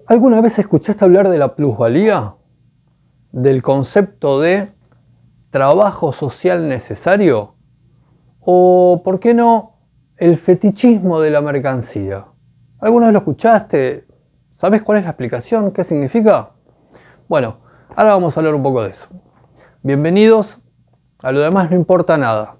¿Alguna vez escuchaste hablar de la plusvalía? ¿Del concepto de trabajo social necesario? ¿O, por qué no, el fetichismo de la mercancía? ¿Alguna vez lo escuchaste? ¿Sabes cuál es la explicación? ¿Qué significa? Bueno, ahora vamos a hablar un poco de eso. Bienvenidos a Lo demás no importa nada.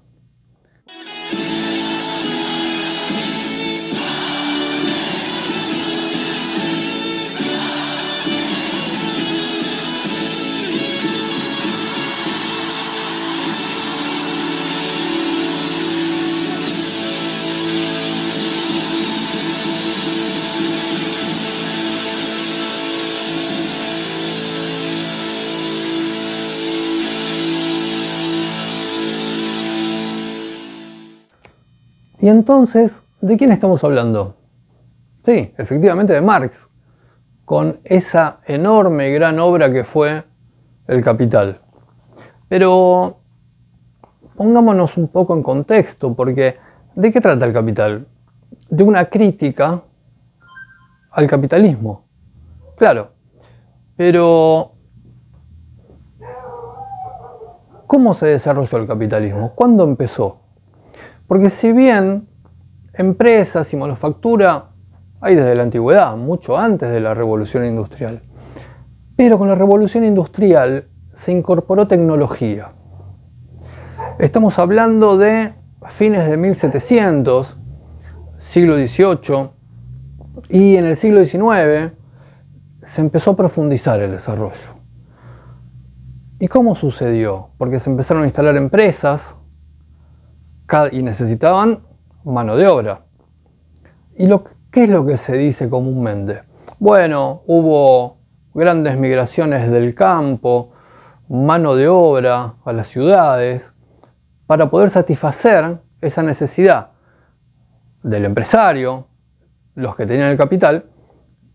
Y entonces, ¿de quién estamos hablando? Sí, efectivamente de Marx, con esa enorme gran obra que fue El Capital. Pero pongámonos un poco en contexto, porque ¿de qué trata El Capital? De una crítica al capitalismo. Claro, pero ¿cómo se desarrolló el capitalismo? ¿Cuándo empezó? Porque si bien empresas y manufactura hay desde la antigüedad, mucho antes de la revolución industrial, pero con la revolución industrial se incorporó tecnología. Estamos hablando de fines de 1700, siglo XVIII, y en el siglo XIX se empezó a profundizar el desarrollo. ¿Y cómo sucedió? Porque se empezaron a instalar empresas y necesitaban mano de obra. ¿Y qué es lo que se dice comúnmente? Bueno, hubo grandes migraciones del campo, mano de obra a las ciudades, para poder satisfacer esa necesidad del empresario, los que tenían el capital,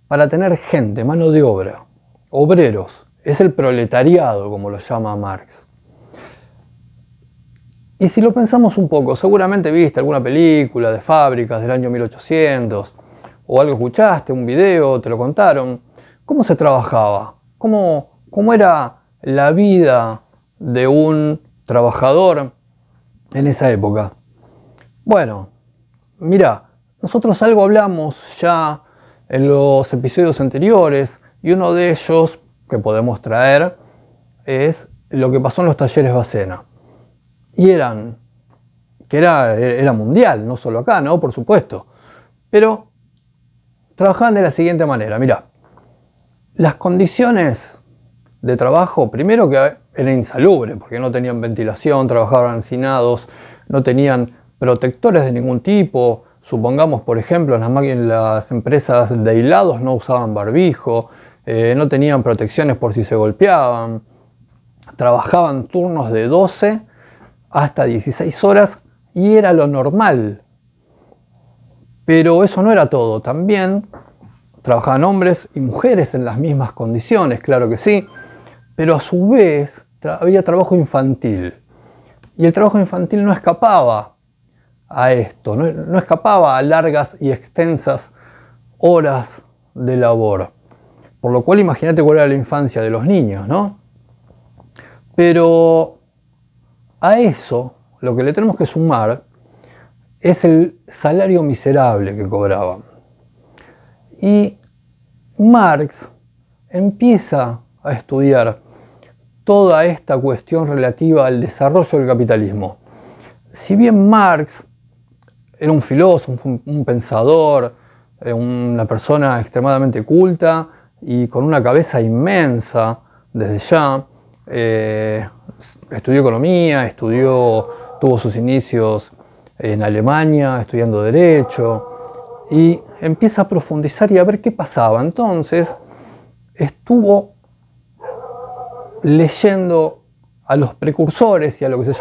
para tener gente, mano de obra, obreros. Es el proletariado, como lo llama Marx. Y si lo pensamos un poco, seguramente viste alguna película de fábricas del año 1800, o algo escuchaste, un video, te lo contaron. ¿Cómo se trabajaba? ¿Cómo era la vida de un trabajador en esa época? Bueno, mira, nosotros algo hablamos ya en los episodios anteriores, y uno de ellos que podemos traer es lo que pasó en los talleres Bacena. Y era mundial, no solo acá, ¿no? Por supuesto. Pero trabajaban de la siguiente manera, mirá. Las condiciones de trabajo, primero que era insalubre, porque no tenían ventilación, trabajaban hacinados, no tenían protectores de ningún tipo. Supongamos, por ejemplo, las empresas de hilados no usaban barbijo, no tenían protecciones por si se golpeaban. Trabajaban turnos de 12 hasta 16 horas y era lo normal. Pero eso no era todo, también trabajaban hombres y mujeres en las mismas condiciones, claro que sí, pero a su vez había trabajo infantil. Y el trabajo infantil no escapaba a esto, no escapaba a largas y extensas horas de labor. Por lo cual imagínate cuál era la infancia de los niños, ¿no? Pero a eso lo que le tenemos que sumar es el salario miserable que cobraban. Y Marx empieza a estudiar toda esta cuestión relativa al desarrollo del capitalismo. Si bien Marx era un filósofo, un pensador, una persona extremadamente culta y con una cabeza inmensa desde ya, estudió economía, tuvo sus inicios en Alemania estudiando Derecho y empieza a profundizar y a ver qué pasaba. Entonces estuvo leyendo a los precursores y a lo que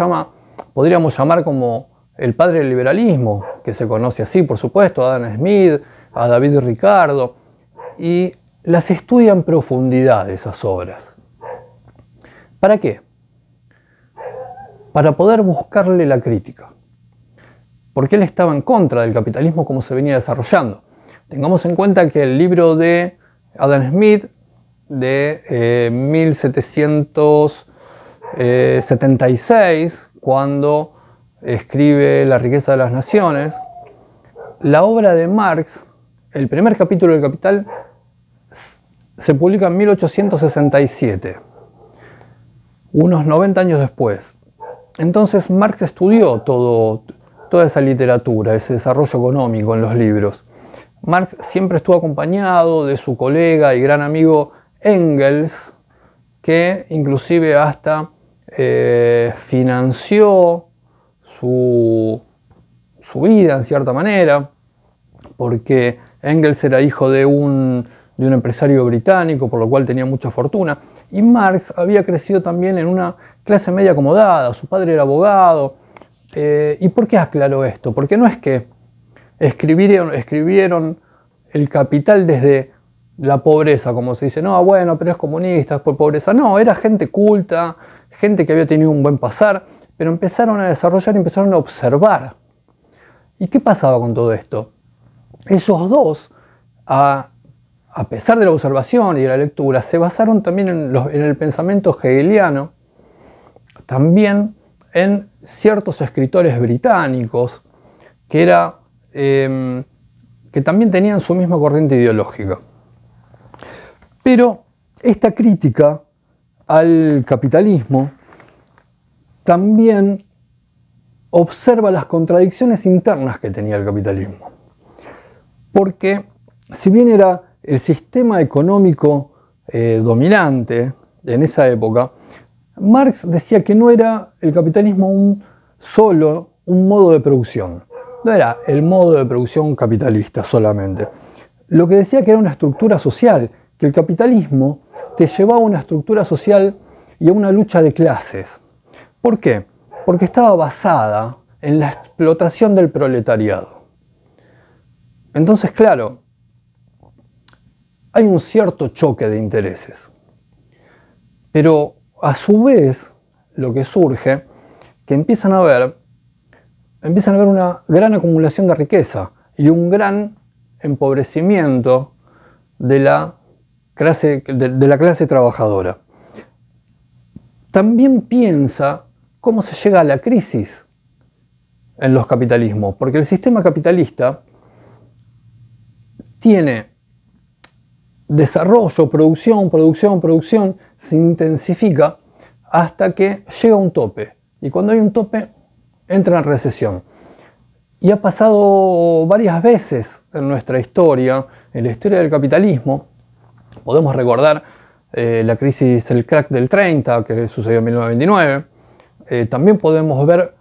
podríamos llamar como el padre del liberalismo, que se conoce así, por supuesto, a Adam Smith, a David Ricardo, y las estudia en profundidad esas obras. ¿Para qué? Para poder buscarle la crítica. Porque él estaba en contra del capitalismo como se venía desarrollando. Tengamos en cuenta que el libro de Adam Smith de 1776, cuando escribe La riqueza de las naciones. La obra de Marx, el primer capítulo del Capital, se publica en 1867, unos 90 años después. Entonces Marx estudió toda esa literatura, ese desarrollo económico en los libros. Marx siempre estuvo acompañado de su colega y gran amigo Engels, que inclusive hasta financió su vida en cierta manera, porque Engels era hijo de un empresario británico, por lo cual tenía mucha fortuna, y Marx había crecido también en una clase media acomodada, su padre era abogado. ¿Y por qué aclaró esto? Porque no es que escribieron El Capital desde la pobreza, como se dice, no, bueno, pero es comunista, es por pobreza. No, era gente culta, gente que había tenido un buen pasar, pero empezaron a desarrollar, empezaron a observar. ¿Y qué pasaba con todo esto? Ellos dos, a pesar de la observación y de la lectura, se basaron también en el pensamiento hegeliano, también en ciertos escritores británicos que también tenían su misma corriente ideológica. Pero esta crítica al capitalismo también observa las contradicciones internas que tenía el capitalismo. Porque si bien era el sistema económico dominante en esa época, Marx decía que no era el capitalismo solo un modo de producción. No era el modo de producción capitalista solamente. Lo que decía que era una estructura social, que el capitalismo te llevaba a una estructura social y a una lucha de clases. ¿Por qué? Porque estaba basada en la explotación del proletariado. Entonces, claro, hay un cierto choque de intereses. Pero a su vez, lo que surge, que empiezan a ver una gran acumulación de riqueza y un gran empobrecimiento de la clase trabajadora. También piensa cómo se llega a la crisis en los capitalismos, porque el sistema capitalista tiene desarrollo, producción, se intensifica hasta que llega a un tope. Y cuando hay un tope, entra en recesión. Y ha pasado varias veces en nuestra historia, en la historia del capitalismo. Podemos recordar la crisis, el crack del 30, que sucedió en 1929. También podemos ver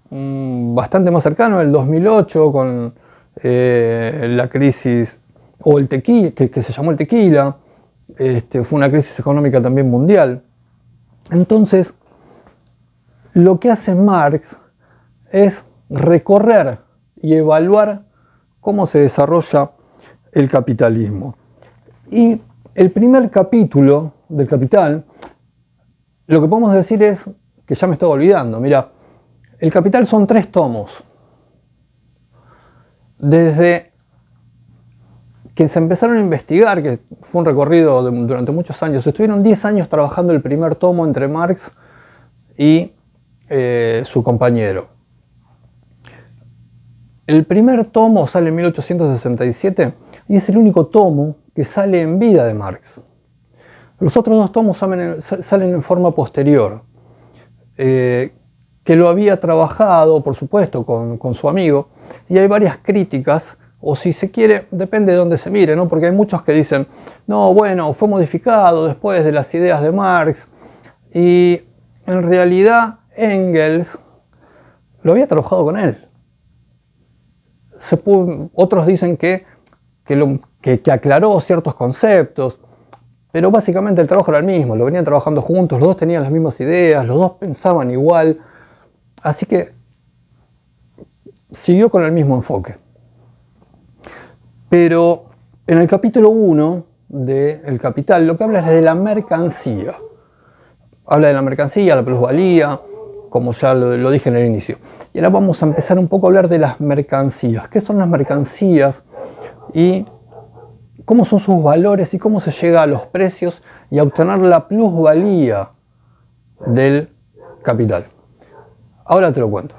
bastante más cercano, el 2008, con la crisis, o el tequila, que se llamó el tequila. Fue una crisis económica también mundial. Entonces, lo que hace Marx es recorrer y evaluar cómo se desarrolla el capitalismo. Y el primer capítulo del Capital, lo que podemos decir es, que ya me estoy olvidando, mira, el Capital son 3 tomos. Desde que se empezaron a investigar, que fue un recorrido durante muchos años, estuvieron 10 años trabajando el primer tomo entre Marx y su compañero. El primer tomo sale en 1867 y es el único tomo que sale en vida de Marx. Los otros 2 tomos salen en forma posterior, que lo había trabajado, por supuesto, con su amigo, y hay varias críticas, o si se quiere, depende de dónde se mire, ¿no? Porque hay muchos que dicen, no, bueno, fue modificado después de las ideas de Marx, y en realidad Engels lo había trabajado con él. Otros dicen que aclaró ciertos conceptos, pero básicamente el trabajo era el mismo, lo venían trabajando juntos, los dos tenían las mismas ideas, los dos pensaban igual, así que siguió con el mismo enfoque. Pero en el capítulo 1 de El Capital lo que habla es de la mercancía. Habla de la mercancía, la plusvalía, como ya lo dije en el inicio. Y ahora vamos a empezar un poco a hablar de las mercancías. ¿Qué son las mercancías? Y cómo son sus valores y cómo se llega a los precios y a obtener la plusvalía del capital. Ahora te lo cuento.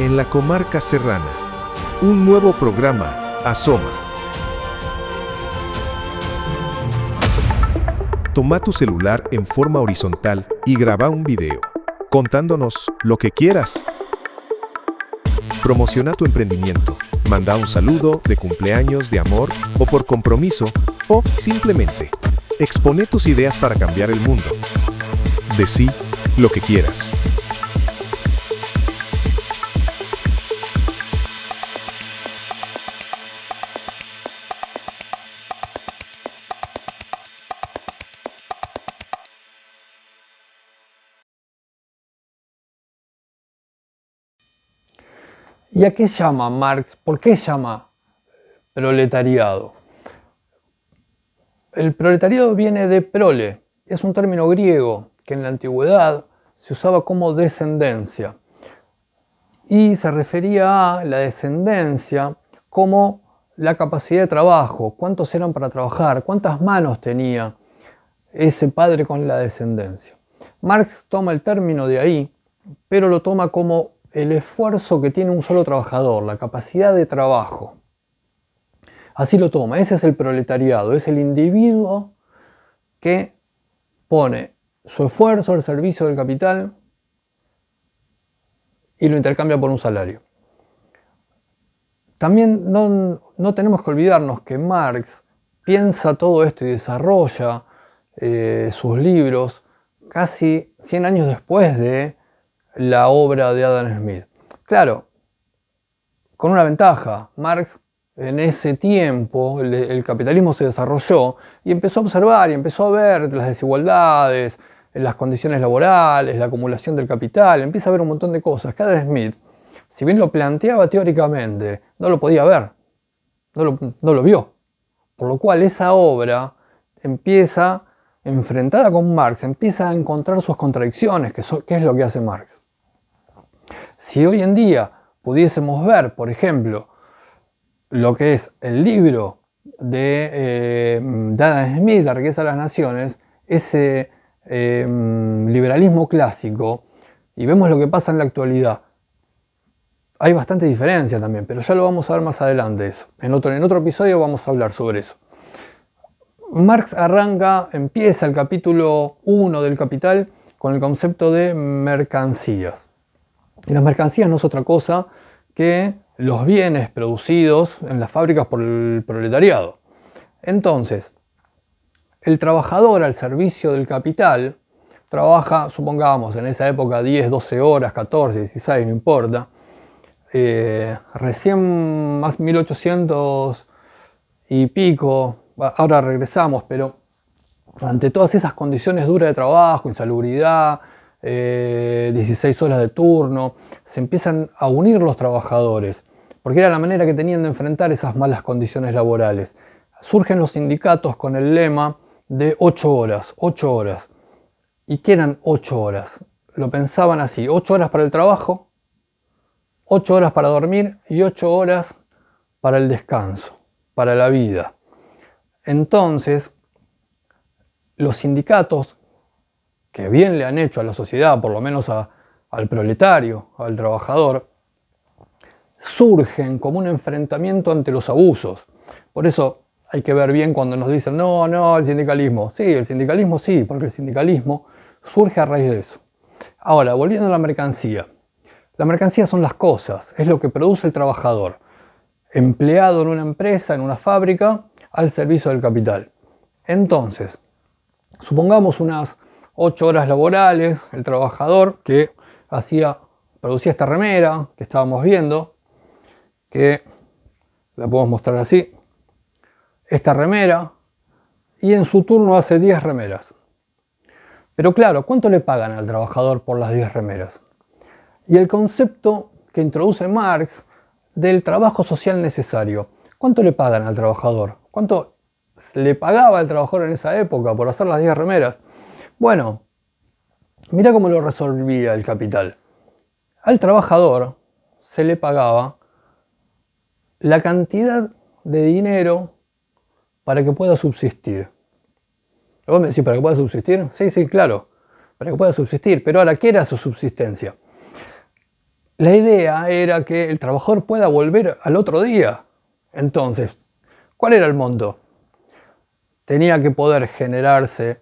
En la comarca serrana, un nuevo programa asoma. Toma tu celular en forma horizontal y graba un video, contándonos lo que quieras. Promociona tu emprendimiento, manda un saludo de cumpleaños, de amor o por compromiso, o simplemente expone tus ideas para cambiar el mundo. Decí lo que quieras. ¿Y a qué llama Marx? ¿Por qué llama proletariado? El proletariado viene de prole, es un término griego que en la antigüedad se usaba como descendencia y se refería a la descendencia como la capacidad de trabajo, cuántos eran para trabajar, cuántas manos tenía ese padre con la descendencia. Marx toma el término de ahí, pero lo toma como el esfuerzo que tiene un solo trabajador, la capacidad de trabajo. Así lo toma, ese es el proletariado, es el individuo que pone su esfuerzo al servicio del capital y lo intercambia por un salario. También no tenemos que olvidarnos que Marx piensa todo esto y desarrolla sus libros casi 100 años después de la obra de Adam Smith. Claro, con una ventaja. Marx en ese tiempo, el capitalismo se desarrolló y empezó a observar y empezó a ver las desigualdades, las condiciones laborales, la acumulación del capital, empieza a ver un montón de cosas. Que Adam Smith, si bien lo planteaba teóricamente, no lo podía ver, no lo vio. Por lo cual esa obra empieza, enfrentada con Marx, empieza a encontrar sus contradicciones, que es lo que hace Marx. Si hoy en día pudiésemos ver, por ejemplo, lo que es el libro de Adam Smith, La riqueza de las naciones, ese liberalismo clásico, y vemos lo que pasa en la actualidad, Hay bastante diferencia también, pero ya lo vamos a ver más adelante eso. En otro episodio vamos a hablar sobre eso. Marx empieza el capítulo 1 del Capital con el concepto de mercancías. Y las mercancías no es otra cosa que los bienes producidos en las fábricas por el proletariado. Entonces, el trabajador al servicio del capital trabaja, supongamos, en esa época 10, 12 horas, 14, 16, no importa. Recién más 1800 y pico, ahora regresamos, pero ante todas esas condiciones duras de trabajo, insalubridad, 16 horas de turno, se empiezan a unir los trabajadores, porque era la manera que tenían de enfrentar esas malas condiciones laborales. Surgen los sindicatos con el lema de 8 horas, 8 horas. ¿Y qué eran 8 horas? Lo pensaban así, 8 horas para el trabajo, 8 horas para dormir y 8 horas para el descanso, para la vida. Entonces, los sindicatos, que bien le han hecho a la sociedad, por lo menos al proletario, al trabajador, surgen como un enfrentamiento ante los abusos. Por eso hay que ver bien cuando nos dicen, no, el sindicalismo. Sí, el sindicalismo sí, porque el sindicalismo surge a raíz de eso. Ahora, volviendo a la mercancía. La mercancía son las cosas, es lo que produce el trabajador, empleado en una empresa, en una fábrica, al servicio del capital. Entonces, supongamos unas 8 horas laborales, el trabajador que producía esta remera que estábamos viendo, que la podemos mostrar así, esta remera, y en su turno hace 10 remeras. Pero claro, ¿cuánto le pagan al trabajador por las 10 remeras? Y el concepto que introduce Marx del trabajo social necesario. ¿Cuánto le pagan al trabajador? ¿Cuánto le pagaba al trabajador en esa época por hacer las 10 remeras? Bueno, mira cómo lo resolvía el capital. Al trabajador se le pagaba la cantidad de dinero para que pueda subsistir. ¿Vos me decís, para que pueda subsistir? Sí, claro, para que pueda subsistir. Pero ahora, ¿qué era su subsistencia? La idea era que el trabajador pueda volver al otro día. Entonces, ¿cuál era el monto? Tenía que poder generarse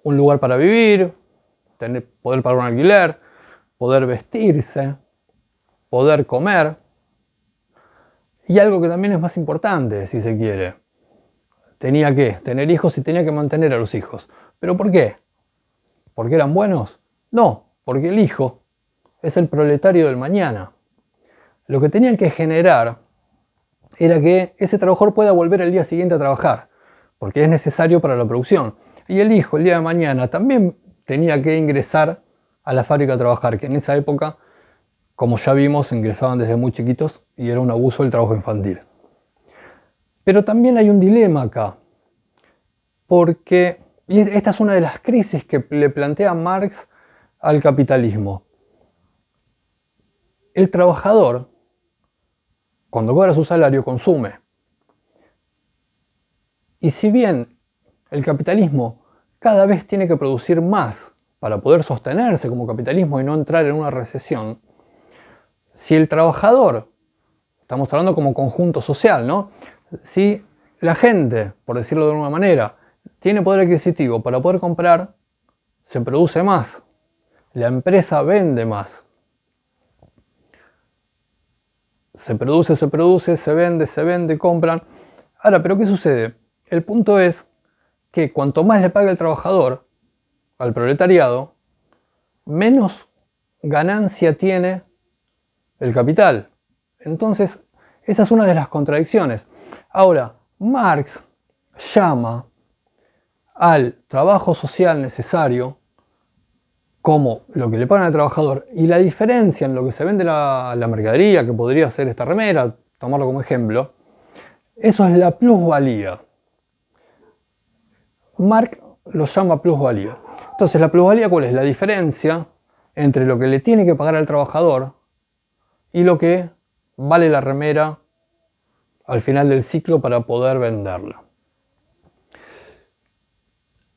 un lugar para vivir, poder pagar un alquiler, poder vestirse, poder comer. Y algo que también es más importante, si se quiere. Tenía que tener hijos y tenía que mantener a los hijos. ¿Pero por qué? ¿Porque eran buenos? No, porque el hijo es el proletario del mañana. Lo que tenían que generar era que ese trabajador pueda volver el día siguiente a trabajar, porque es necesario para la producción. Y el hijo el día de mañana también tenía que ingresar a la fábrica a trabajar, que en esa época, como ya vimos, ingresaban desde muy chiquitos y era un abuso del trabajo infantil. Pero también hay un dilema acá, porque y esta es una de las crisis que le plantea Marx al capitalismo. El trabajador, cuando cobra su salario, consume. Y si bien el capitalismo cada vez tiene que producir más para poder sostenerse como capitalismo y no entrar en una recesión, si el trabajador, estamos hablando como conjunto social, ¿no? Si la gente, por decirlo de alguna manera, tiene poder adquisitivo para poder comprar, se produce más, la empresa vende más. Se produce, se vende, compran. Ahora, ¿pero qué sucede? El punto es que cuanto más le paga el trabajador al proletariado, menos ganancia tiene el capital. Entonces, esa es una de las contradicciones. Ahora, Marx llama al trabajo social necesario como lo que le pagan al trabajador y la diferencia en lo que se vende la mercadería, que podría ser esta remera, tomarlo como ejemplo, eso es la plusvalía. Marx lo llama plusvalía. Entonces, ¿la plusvalía cuál es? La diferencia entre lo que le tiene que pagar al trabajador y lo que vale la remera al final del ciclo para poder venderla.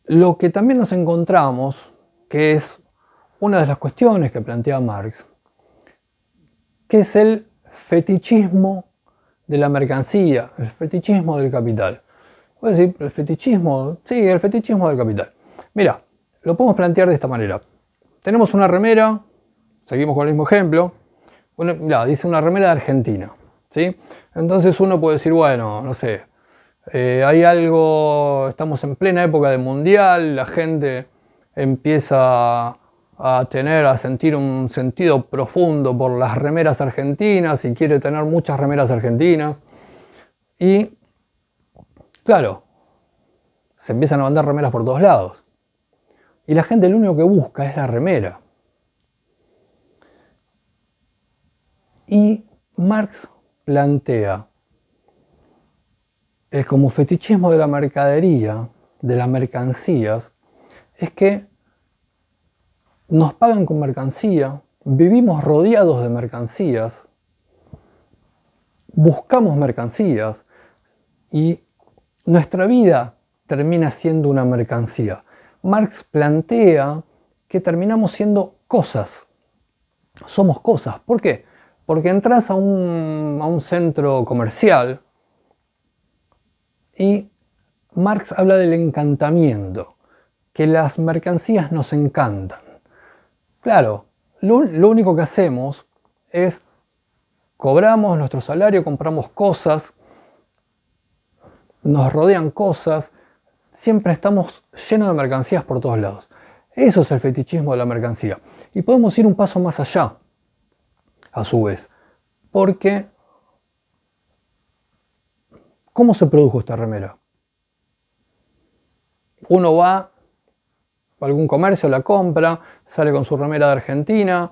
Lo que también nos encontramos, que es una de las cuestiones que plantea Marx, que es el fetichismo de la mercancía, el fetichismo del capital. Voy a decir, el fetichismo, sí, el fetichismo del capital. Mira, lo podemos plantear de esta manera. Tenemos una remera, seguimos con el mismo ejemplo, mirá, dice una remera de Argentina, ¿sí? Entonces uno puede decir, bueno, no sé, hay algo, estamos en plena época de mundial, la gente empieza a sentir un sentido profundo por las remeras argentinas y quiere tener muchas remeras argentinas. Y claro, se empiezan a vender remeras por todos lados. Y la gente lo único que busca es la remera. Y Marx plantea como fetichismo de la mercadería, de las mercancías, es que nos pagan con mercancía, vivimos rodeados de mercancías, buscamos mercancías y nuestra vida termina siendo una mercancía. Marx plantea que terminamos siendo cosas. Somos cosas. ¿Por qué? Porque entras a un centro comercial y Marx habla del encantamiento, que las mercancías nos encantan. Claro, lo único que hacemos es cobramos nuestro salario, compramos cosas, nos rodean cosas, siempre estamos llenos de mercancías por todos lados. Eso es el fetichismo de la mercancía. Y podemos ir un paso más allá, a su vez, porque ¿cómo se produjo esta remera? Uno va a algún comercio, la compra, sale con su remera de Argentina,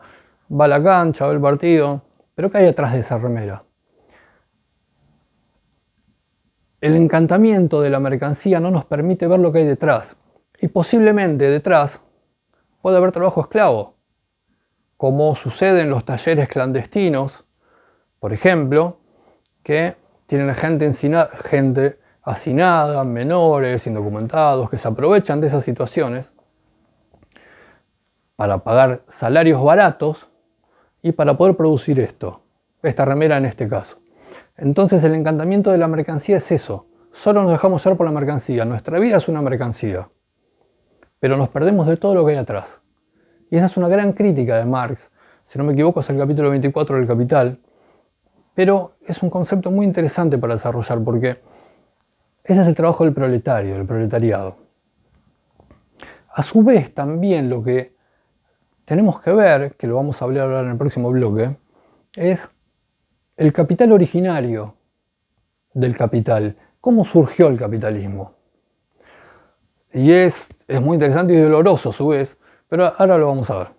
va a la cancha, va al partido, pero ¿qué hay atrás de esa remera? El encantamiento de la mercancía no nos permite ver lo que hay detrás. Y posiblemente detrás puede haber trabajo esclavo, como sucede en los talleres clandestinos, por ejemplo, que tienen gente hacinada, menores, indocumentados, que se aprovechan de esas situaciones para pagar salarios baratos y para poder producir esta remera en este caso. Entonces el encantamiento de la mercancía es eso, solo nos dejamos llevar por la mercancía, nuestra vida es una mercancía, pero nos perdemos de todo lo que hay atrás. Y esa es una gran crítica de Marx, si no me equivoco es el capítulo 24 del Capital, pero es un concepto muy interesante para desarrollar porque ese es el trabajo del proletario, del proletariado. A su vez también lo que tenemos que ver, que lo vamos a hablar ahora en el próximo bloque, es el capital originario del capital. ¿Cómo surgió el capitalismo? Y es muy interesante y doloroso a su vez, pero ahora lo vamos a ver.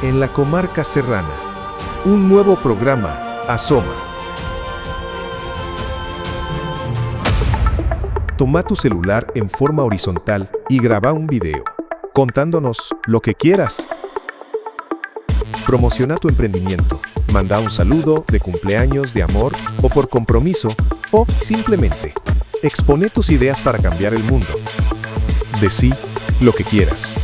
En la comarca serrana, un nuevo programa asoma. Toma tu celular en forma horizontal y graba un video, contándonos lo que quieras. Promociona tu emprendimiento, manda un saludo de cumpleaños, de amor o por compromiso, o simplemente expone tus ideas para cambiar el mundo. Decí lo que quieras.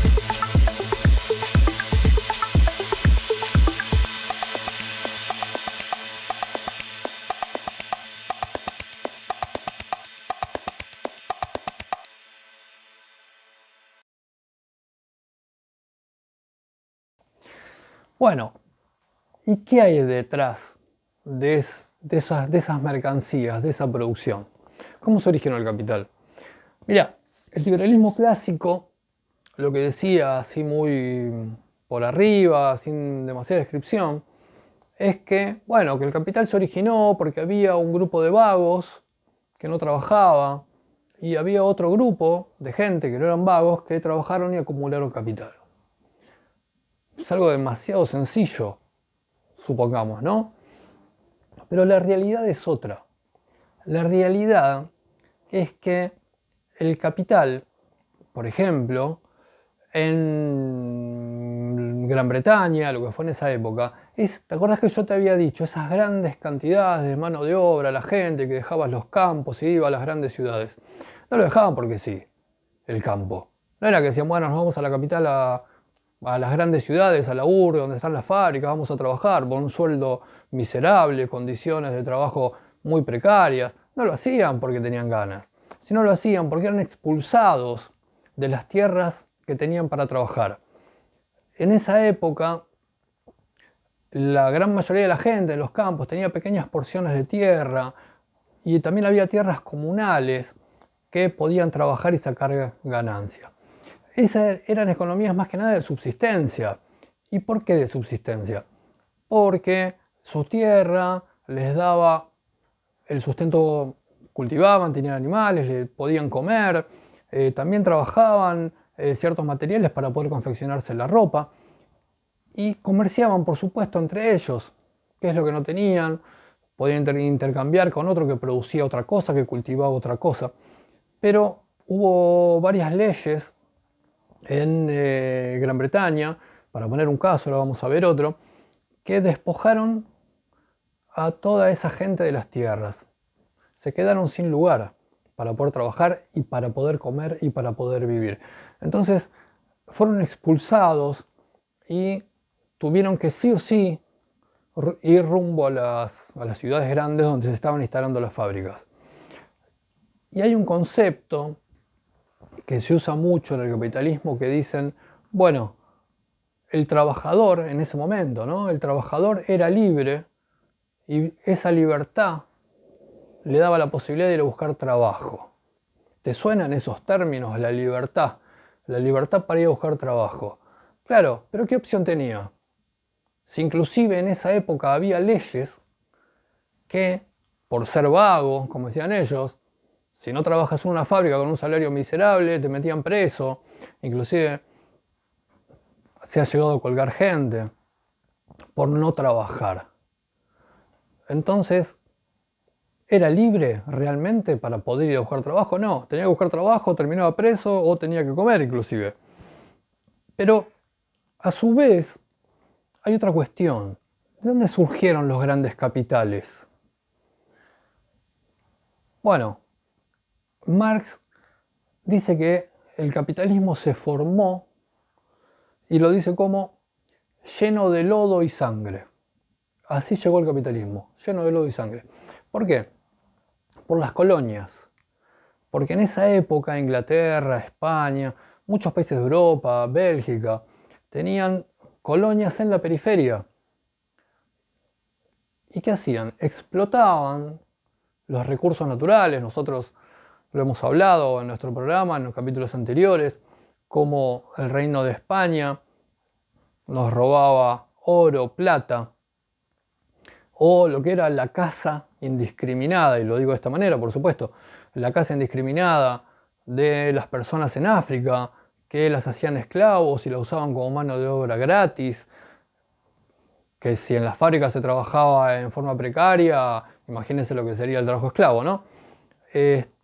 Bueno, ¿y qué hay detrás de esas mercancías, de esa producción? ¿Cómo se originó el capital? Mira, el liberalismo clásico, lo que decía así muy por arriba, sin demasiada descripción, es que, bueno, que el capital se originó porque había un grupo de vagos que no trabajaba y había otro grupo de gente que no eran vagos que trabajaron y acumularon capital. Es algo demasiado sencillo, supongamos, ¿no? Pero la realidad es otra. La realidad es que el capital, por ejemplo, en Gran Bretaña, lo que fue en esa época, ¿te acuerdas que yo te había dicho? Esas grandes cantidades de mano de obra, la gente que dejaba los campos y iba a las grandes ciudades. No lo dejaban porque sí, el campo. No era que decían, bueno, nos vamos a la capital, a las grandes ciudades, a la urbe, donde están las fábricas, vamos a trabajar por un sueldo miserable, condiciones de trabajo muy precarias. No lo hacían porque tenían ganas, sino lo hacían porque eran expulsados de las tierras que tenían para trabajar. En esa época, la gran mayoría de la gente en los campos tenía pequeñas porciones de tierra y también había tierras comunales que podían trabajar y sacar ganancia. Esas eran economías más que nada de subsistencia. ¿Y por qué de subsistencia? Porque su tierra les daba el sustento, cultivaban, tenían animales, le podían comer, también trabajaban ciertos materiales para poder confeccionarse la ropa y comerciaban, por supuesto, entre ellos, qué es lo que no tenían, podían intercambiar con otro que producía otra cosa, que cultivaba otra cosa. Pero hubo varias leyes en Gran Bretaña, para poner un caso, ahora vamos a ver otro, que despojaron a toda esa gente de las tierras. Se quedaron sin lugar para poder trabajar y para poder comer y para poder vivir. Entonces fueron expulsados y tuvieron que sí o sí ir rumbo a las ciudades grandes donde se estaban instalando las fábricas. Y hay un concepto que se usa mucho en el capitalismo que dicen, bueno, el trabajador en ese momento, ¿no? El trabajador era libre y esa libertad le daba la posibilidad de ir a buscar trabajo. ¿Te suenan esos términos? La libertad para ir a buscar trabajo. Claro, pero ¿qué opción tenía? Si inclusive en esa época había leyes que, por ser vago, como decían ellos, si no trabajas en una fábrica con un salario miserable, te metían preso. Inclusive se ha llegado a colgar gente por no trabajar. Entonces, ¿era libre realmente para poder ir a buscar trabajo? No, tenía que buscar trabajo, terminaba preso o tenía que comer inclusive. Pero, a su vez, hay otra cuestión. ¿De dónde surgieron los grandes capitales? Bueno, Marx dice que el capitalismo se formó, y lo dice como lleno de lodo y sangre. Así llegó el capitalismo, lleno de lodo y sangre. ¿Por qué? Por las colonias. Porque en esa época Inglaterra, España, muchos países de Europa, Bélgica, tenían colonias en la periferia. ¿Y qué hacían? Explotaban los recursos naturales. Nosotros lo hemos hablado en nuestro programa, en los capítulos anteriores, como el Reino de España nos robaba oro, plata, o lo que era la caza indiscriminada, y lo digo de esta manera, por supuesto, la caza indiscriminada de las personas en África, que las hacían esclavos y las usaban como mano de obra gratis, que si en las fábricas se trabajaba en forma precaria, imagínense lo que sería el trabajo esclavo, ¿no?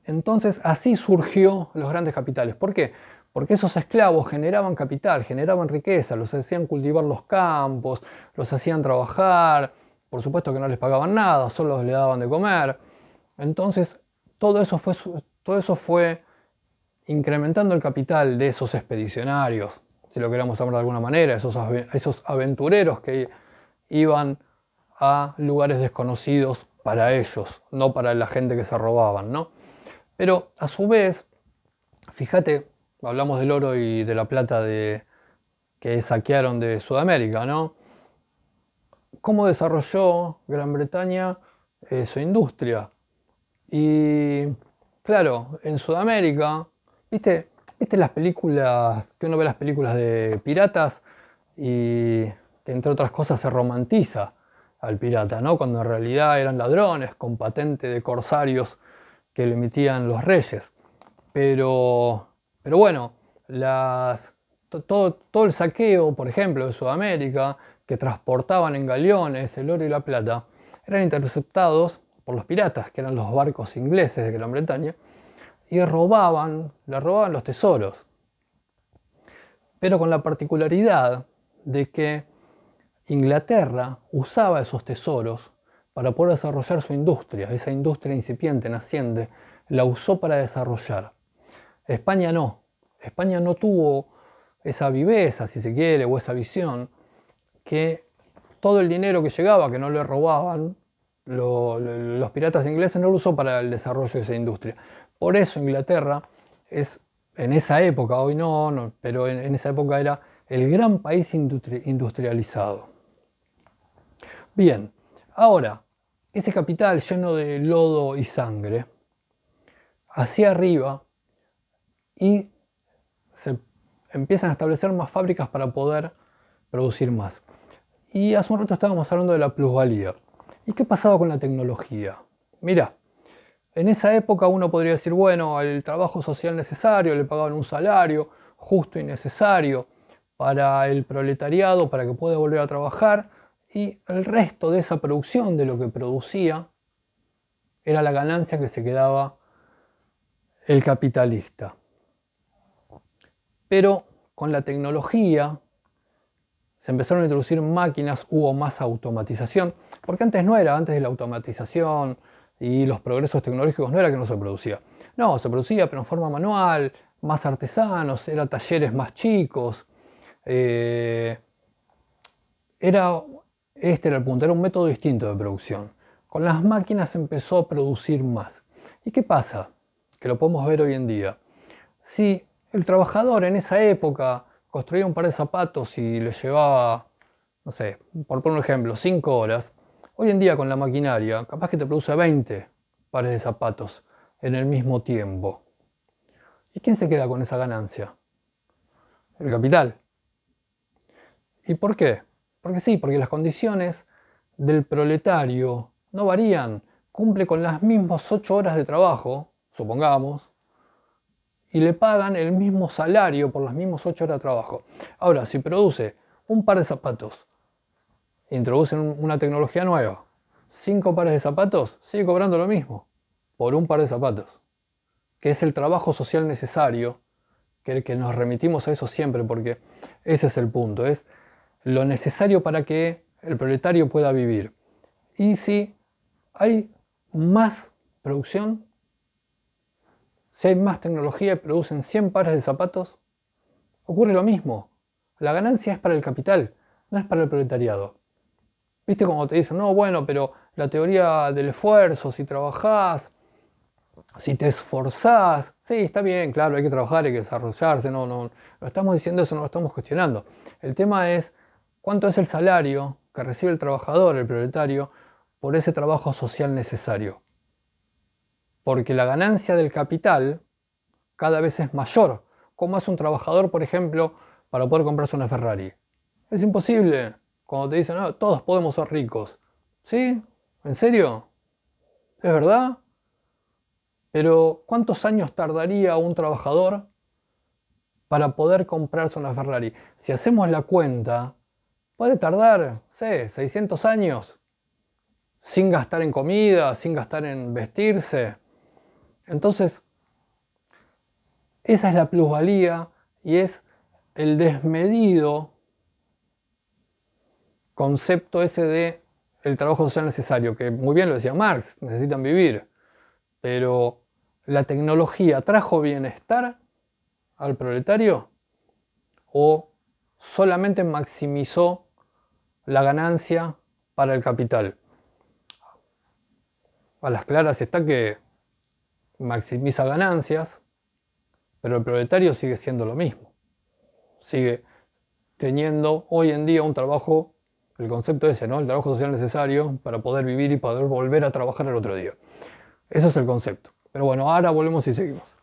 Entonces así surgió los grandes capitales. ¿Por qué? Porque esos esclavos generaban capital, generaban riqueza, los hacían cultivar los campos, los hacían trabajar, por supuesto que no les pagaban nada, solo les daban de comer. Entonces todo eso fue incrementando el capital de esos expedicionarios, si lo queremos llamar de alguna manera, esos aventureros que iban a lugares desconocidos para ellos, no para la gente que se robaban, ¿no? Pero a su vez, fíjate, hablamos del oro y de la plata que saquearon de Sudamérica, ¿no? ¿Cómo desarrolló Gran Bretaña su industria? Y claro, en Sudamérica, ¿viste las películas, que uno ve las películas de piratas y que entre otras cosas se romantiza al pirata, ¿no? Cuando en realidad eran ladrones con patente de corsarios que le emitían los reyes. Pero bueno, todo el saqueo, por ejemplo, de Sudamérica, que transportaban en galeones el oro y la plata, eran interceptados por los piratas, que eran los barcos ingleses de Gran Bretaña, y le robaban los tesoros. Pero con la particularidad de que Inglaterra usaba esos tesoros para poder desarrollar su industria, esa industria incipiente, naciente, la usó para desarrollar. España no. España no tuvo esa viveza, si se quiere, o esa visión, que todo el dinero que llegaba, que no le robaban, los piratas ingleses no lo usó para el desarrollo de esa industria. Por eso Inglaterra es, en esa época, hoy no, pero en esa época era el gran país industrializado. Bien, ahora, ese capital lleno de lodo y sangre, hacia arriba, y se empiezan a establecer más fábricas para poder producir más. Y hace un rato estábamos hablando de la plusvalía. ¿Y qué pasaba con la tecnología? Mira, en esa época uno podría decir, bueno, el trabajo social necesario, le pagaban un salario justo y necesario para el proletariado, para que pueda volver a trabajar, y el resto de esa producción, de lo que producía, era la ganancia que se quedaba el capitalista. Pero con la tecnología se empezaron a introducir máquinas, hubo más automatización, porque antes no era, antes de la automatización y los progresos tecnológicos no era que no se producía. No, se producía, pero en forma manual, más artesanos, eran talleres más chicos. Este era el punto, era un método distinto de producción. Con las máquinas se empezó a producir más. ¿Y qué pasa? Que lo podemos ver hoy en día. Si el trabajador en esa época construía un par de zapatos y le llevaba, no sé, por poner un ejemplo, 5 horas, hoy en día con la maquinaria, capaz que te produce 20 pares de zapatos en el mismo tiempo. ¿Y quién se queda con esa ganancia? El capital. ¿Y por qué? Porque sí, porque las condiciones del proletario no varían. Cumple con las mismas 8 horas de trabajo, supongamos, y le pagan el mismo salario por las mismas 8 horas de trabajo. Ahora, si produce un par de zapatos, introducen una tecnología nueva, 5 pares de zapatos, sigue cobrando lo mismo por un par de zapatos, que es el trabajo social necesario, que nos remitimos a eso siempre, porque ese es el punto, es lo necesario para que el proletario pueda vivir. Y si hay más producción, si hay más tecnología y producen 100 pares de zapatos, ocurre lo mismo. La ganancia es para el capital, no es para el proletariado. ¿Viste cómo te dicen? No, bueno, pero la teoría del esfuerzo, si trabajás, si te esforzás, sí, está bien, claro, hay que trabajar, hay que desarrollarse, no estamos diciendo eso, no lo estamos cuestionando. El tema es cuánto es el salario que recibe el trabajador, el proletario, por ese trabajo social necesario. Porque la ganancia del capital cada vez es mayor. ¿Cómo hace un trabajador, por ejemplo, para poder comprarse una Ferrari? Es imposible. Cuando te dicen, no, todos podemos ser ricos. ¿Sí? ¿En serio? ¿Es verdad? Pero ¿cuántos años tardaría un trabajador para poder comprarse una Ferrari? Si hacemos la cuenta, puede tardar, 600 años sin gastar en comida, sin gastar en vestirse. Entonces, esa es la plusvalía y es el desmedido concepto ese de el trabajo social necesario, que muy bien lo decía Marx, necesitan vivir, pero ¿la tecnología trajo bienestar al proletario o solamente maximizó la ganancia para el capital? A las claras está que maximiza ganancias, pero el proletario sigue siendo lo mismo. Sigue teniendo hoy en día un trabajo, el concepto ese, ¿no? El trabajo social necesario para poder vivir y poder volver a trabajar el otro día. Eso es el concepto. Pero bueno, ahora volvemos y seguimos.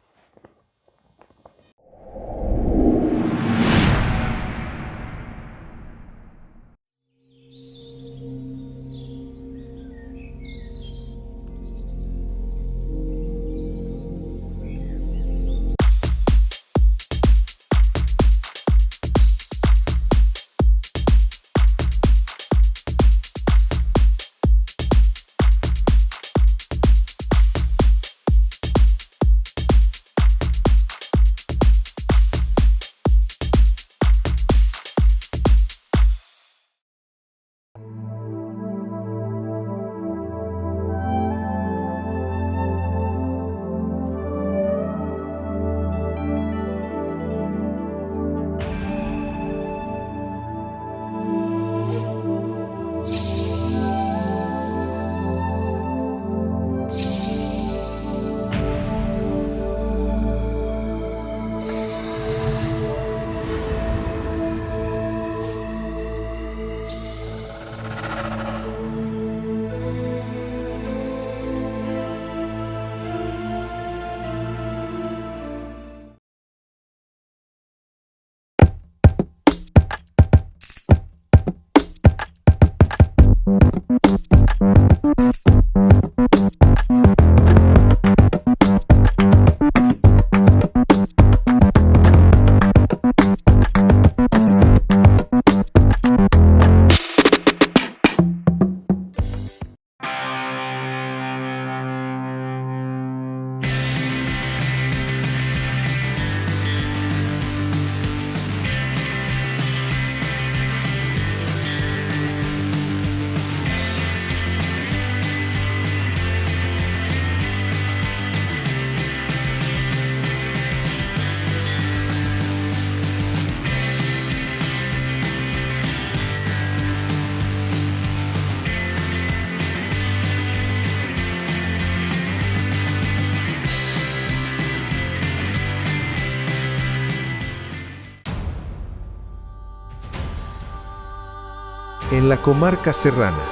En la comarca serrana,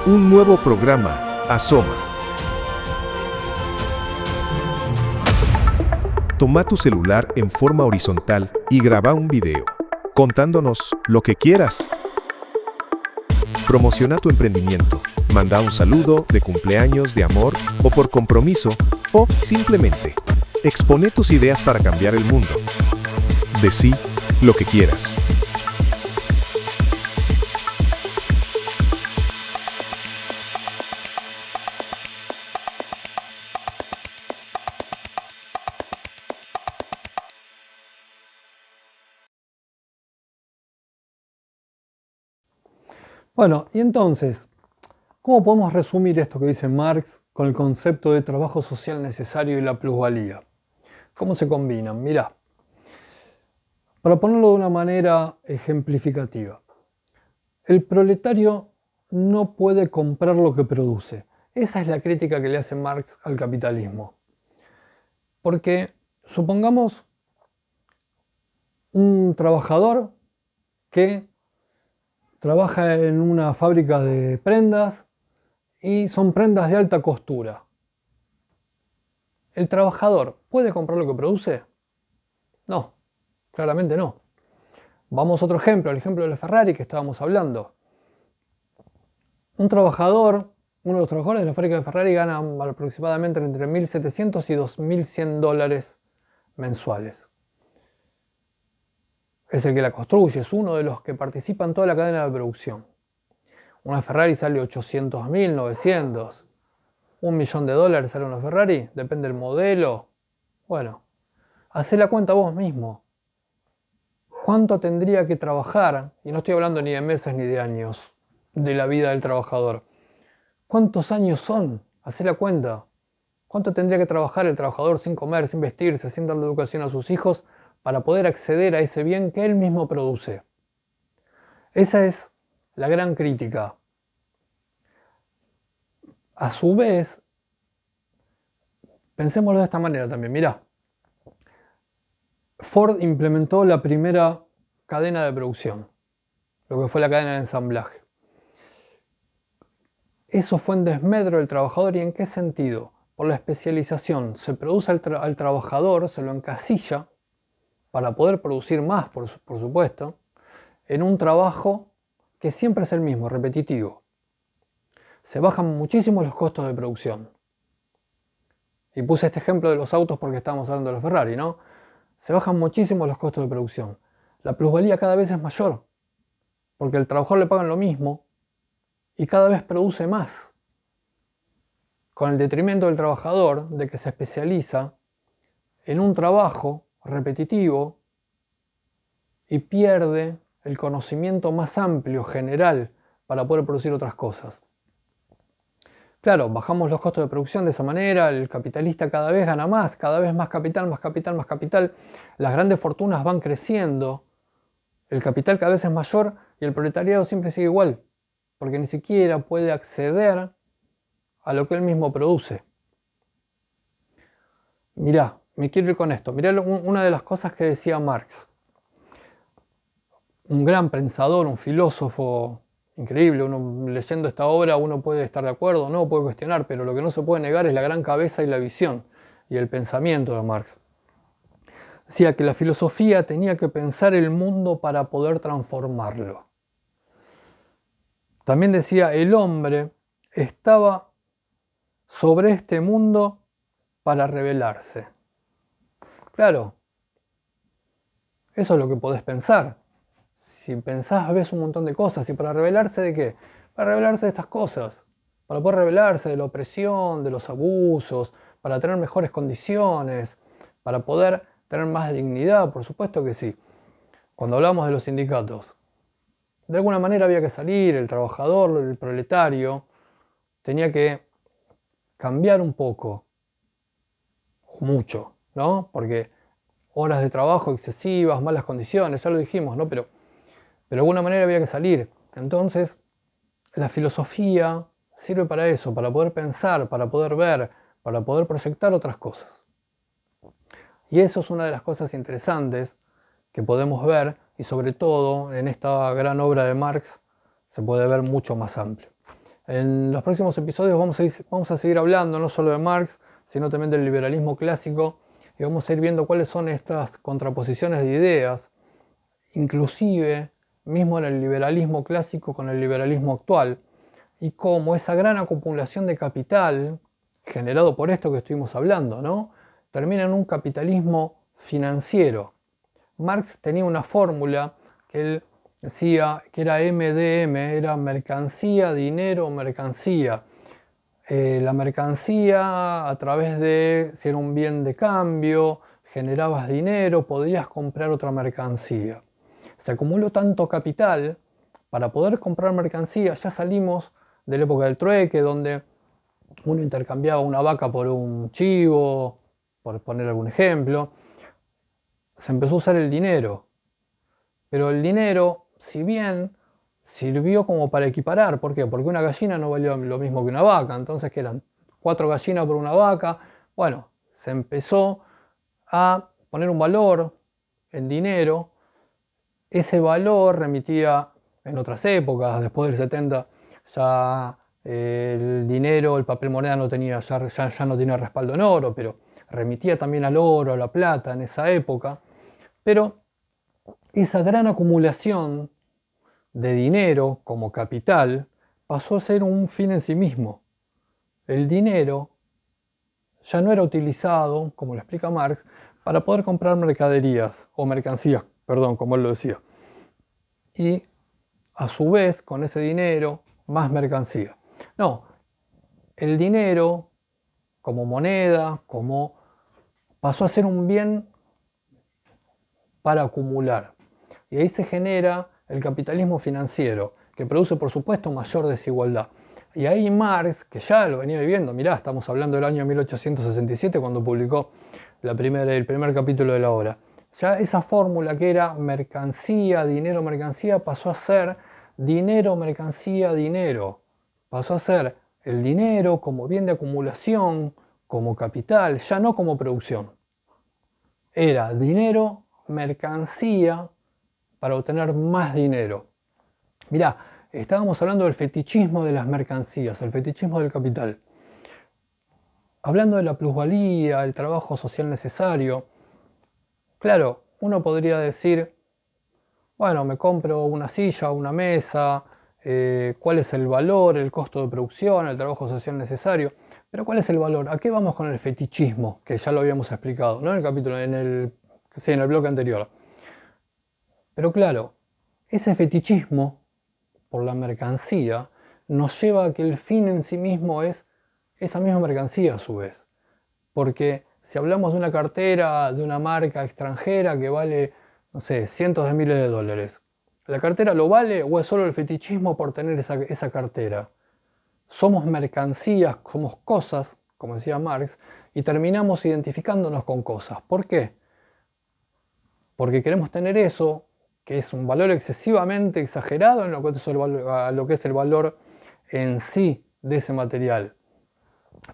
un nuevo programa asoma. Toma tu celular en forma horizontal y graba un video, contándonos lo que quieras. Promociona tu emprendimiento, manda un saludo de cumpleaños, de amor o por compromiso, o simplemente expone tus ideas para cambiar el mundo. Decí lo que quieras. Bueno, y entonces, ¿cómo podemos resumir esto que dice Marx con el concepto de trabajo social necesario y la plusvalía? ¿Cómo se combinan? Mirá, para ponerlo de una manera ejemplificativa, el proletario no puede comprar lo que produce. Esa es la crítica que le hace Marx al capitalismo. Porque supongamos un trabajador que trabaja en una fábrica de prendas y son prendas de alta costura. ¿El trabajador puede comprar lo que produce? No, claramente no. Vamos a otro ejemplo, el ejemplo de la Ferrari que estábamos hablando. Un trabajador, uno de los trabajadores de la fábrica de Ferrari gana aproximadamente entre 1.700 y 2.100 dólares mensuales. es el que la construye, es uno de los que participa en toda la cadena de producción. Una Ferrari sale 800.000, 900, $1.000.000 sale una Ferrari, depende del modelo. Bueno, hacé la cuenta vos mismo. ¿Cuánto tendría que trabajar? Y no estoy hablando ni de meses ni de años de la vida del trabajador. ¿Cuántos años son? Hacé la cuenta. ¿Cuánto tendría que trabajar el trabajador sin comer, sin vestirse, sin darle educación a sus hijos para poder acceder a ese bien que él mismo produce? Esa es la gran crítica. A su vez, pensémoslo de esta manera también. Mirá, Ford implementó la primera cadena de producción, lo que fue la cadena de ensamblaje. Eso fue en desmedro del trabajador. ¿Y en qué sentido? Por la especialización. Se produce al trabajador, se lo encasilla para poder producir más, por supuesto, en un trabajo que siempre es el mismo, repetitivo. Se bajan muchísimo los costos de producción. Y puse este ejemplo de los autos porque estábamos hablando de los Ferrari, ¿no? Se bajan muchísimo los costos de producción. La plusvalía cada vez es mayor, porque al trabajador le pagan lo mismo y cada vez produce más, con el detrimento del trabajador de que se especializa en un trabajo repetitivo y pierde el conocimiento más amplio, general, para poder producir otras cosas. Claro, bajamos los costos de producción de esa manera, el capitalista cada vez gana más, cada vez más capital, más capital, más capital, las grandes fortunas van creciendo, el capital cada vez es mayor y el proletariado siempre sigue igual, porque ni siquiera puede acceder a lo que él mismo produce. Mirá, me quiero ir con esto. Mirá una de las cosas que decía Marx. Un gran pensador, un filósofo increíble. Uno leyendo esta obra uno puede estar de acuerdo, no puede cuestionar, pero lo que no se puede negar es la gran cabeza y la visión y el pensamiento de Marx. Decía que la filosofía tenía que pensar el mundo para poder transformarlo. También decía, el hombre estaba sobre este mundo para rebelarse. Claro, eso es lo que podés pensar. Si pensás, ves un montón de cosas. ¿Y para rebelarse de qué? Para rebelarse de estas cosas. Para poder rebelarse de la opresión, de los abusos, para tener mejores condiciones, para poder tener más dignidad, por supuesto que sí. Cuando hablamos de los sindicatos, de alguna manera había que salir, el trabajador, el proletario, tenía que cambiar un poco, mucho, ¿no? Porque horas de trabajo excesivas, malas condiciones, ya lo dijimos, ¿no? Pero de alguna manera había que salir. Entonces, la filosofía sirve para eso, para poder pensar, para poder ver, para poder proyectar otras cosas. Y eso es una de las cosas interesantes que podemos ver, y sobre todo en esta gran obra de Marx se puede ver mucho más amplio. En los próximos episodios vamos a seguir hablando no solo de Marx, sino también del liberalismo clásico, y vamos a ir viendo cuáles son estas contraposiciones de ideas, inclusive mismo en el liberalismo clásico con el liberalismo actual, y cómo esa gran acumulación de capital, generado por esto que estuvimos hablando, ¿no?, termina en un capitalismo financiero. Marx tenía una fórmula que él decía que era MDM, era mercancía, dinero, mercancía. La mercancía, a través de, si era un bien de cambio, generabas dinero, podías comprar otra mercancía. Se acumuló tanto capital para poder comprar mercancía. Ya salimos de la época del trueque, donde uno intercambiaba una vaca por un chivo, por poner algún ejemplo. Se empezó a usar el dinero, pero el dinero, si bien sirvió como para equiparar, ¿por qué? Porque una gallina no valía lo mismo que una vaca, entonces que eran 4 gallinas por una vaca. Bueno, se empezó a poner un valor en dinero. Ese valor remitía en otras épocas, después del 70 ya el dinero, el papel moneda no tenía, ya no tenía respaldo en oro, pero remitía también al oro, a la plata en esa época. Pero esa gran acumulación de dinero como capital pasó a ser un fin en sí mismo. El dinero ya no era utilizado, como lo explica Marx, para poder comprar mercaderías o mercancía, perdón, como él lo decía. Y a su vez, con ese dinero, más mercancía. No, el dinero como moneda, pasó a ser un bien para acumular. Y ahí se genera el capitalismo financiero, que produce por supuesto mayor desigualdad. Y ahí Marx, que ya lo venía viviendo, mirá, estamos hablando del año 1867 cuando publicó el primer capítulo de la obra. Ya esa fórmula que era mercancía, dinero, mercancía, pasó a ser dinero, mercancía, dinero. Pasó a ser el dinero como bien de acumulación, como capital, ya no como producción. Era dinero, mercancía, para obtener más dinero. Mirá, estábamos hablando del fetichismo de las mercancías, el fetichismo del capital. Hablando de la plusvalía, el trabajo social necesario. Claro, uno podría decir, bueno, me compro una silla, una mesa, cuál es el valor, el costo de producción, el trabajo social necesario. Pero ¿cuál es el valor? ¿A qué vamos con el fetichismo? Que ya lo habíamos explicado, ¿no? En el capítulo, en el bloque anterior. Pero claro, ese fetichismo por la mercancía nos lleva a que el fin en sí mismo es esa misma mercancía a su vez. Porque si hablamos de una cartera de una marca extranjera que vale, no sé, cientos de miles de dólares, ¿la cartera lo vale o es solo el fetichismo por tener esa cartera? Somos mercancías, somos cosas, como decía Marx, y terminamos identificándonos con cosas. ¿Por qué? Porque queremos tener eso, que es un valor excesivamente exagerado en lo que es el valor en sí de ese material.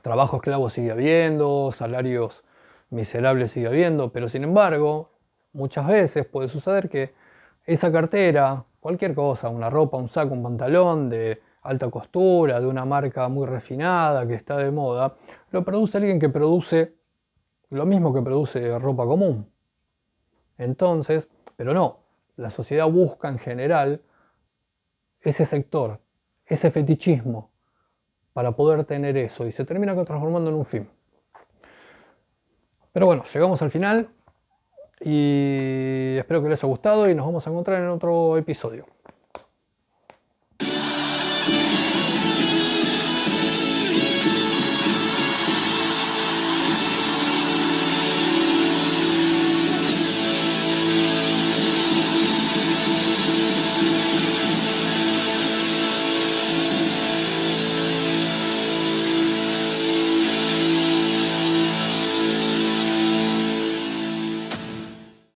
Trabajo esclavo sigue habiendo, salarios miserables sigue habiendo, pero sin embargo, muchas veces puede suceder que esa cartera, cualquier cosa, una ropa, un saco, un pantalón de alta costura, de una marca muy refinada que está de moda, lo produce alguien que produce lo mismo que produce ropa común. Entonces, pero no, la sociedad busca en general ese sector, ese fetichismo, para poder tener eso y se termina transformando en un fin. Pero bueno, llegamos al final y espero que les haya gustado y nos vamos a encontrar en otro episodio.